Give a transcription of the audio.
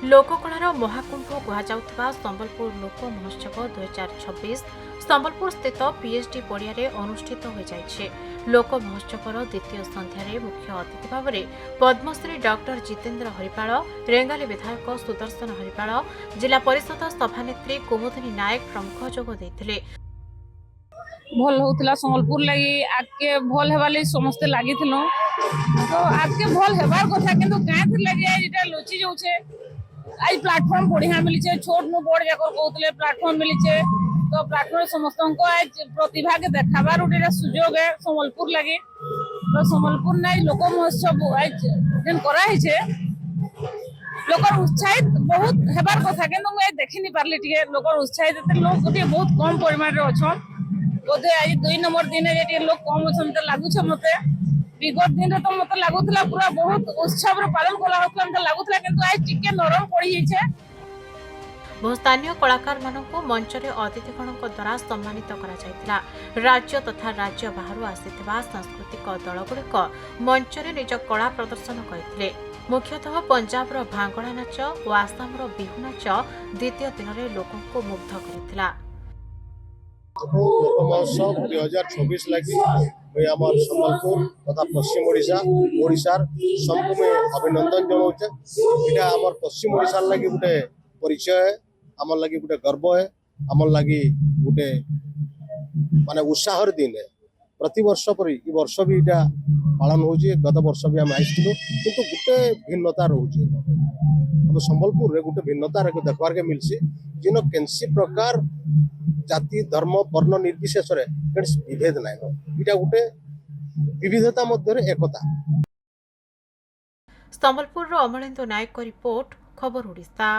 लोककलार महाकुंभ कहुवा संबलपुर लोक महोत्सव 2026 संबलपुर स्थित पीएचडी पड़िया अनुष्ठित हो जाइछे। लोक महोत्सवर द्वितीय संध्यारे मुख्य अतिथि भाव में पद्मश्री डॉक्टर जितेन्द्र हरिपाल, रेंगाली विधायक सुदर्शन हरिपाल, जिला परिषद सभानेत्री कुमुदिनी नायक प्रमुख जोग देइथिले। भल होता संबलपुर लगी आगे भल हेबार लगी समस्ते लगी तो आगे भल हेबार कथा कि गाँव लगी आज लुचि जाऊे। आज प्लाटफर्म बढ़िया मिली छोट नु बड़ जाक कहते प्लाटफर्म मिली तो प्लाटफर्म समस्त आज प्रतिभा के देखाबार गोटे सुजोग है संबलपुर लगी। तो संबलपुर नहीं लोक महोत्सव आज जेन कराई लोक उत्साहित बहुत हेबार कथा कि मुझे देखी नहीं पार्ली टे लोक उत्साहित लोक गोटे बहुत कम परिमाण अच्छा बोधे आज 2 नंबर दिन लोग कम अच्छे लगुच मत विगत दिन तो मत लगुला पूरा बहुत उत्सव पालन कला लगुला कि आज टिके नरम पड़ी जाए। बहु स्थानीय कलाकार मानक मंचरे अतिथिगण द्वारा सम्मानित करा। राज्य तथा राज्य बाहर आसिथिबा सांस्कृतिक दलगुड़िक मंचरे निज कला प्रदर्शन करथिले। मुख्यतः पंजाब भांगड़ा नाच और आसाम बिहू नाच द्वितीय दिन में लोक मुग्ध करथिला। लोक महोत्सव 2026 लगी मैं आम संबलपुर तथा पश्चिम ओडिशार सबको मैं अभिनंदन जनाऊे। यहाँ आम पश्चिम ओडिशार लगी गोटे परिचय है, आम लगी गोटे गर्व है, आम लगी गोटे माने उत्साहर दिन है। प्रति वर्ष पर ई वर्ष भी इटा पालन हो गत वर्ष भी आम आसलु किंतु गोटे भिन्नता रोचे हम संबलपुर रे गोटे भिन्नता देखबार के मिलसी जिन केनसी प्रकार जाति धर्म वर्ण निर्विशेष विभेद ना इटा गोटे विविधता मध्य एकता। संबलपुर अमलेन्दु नायक रिपोर्ट खबर ओडिशा।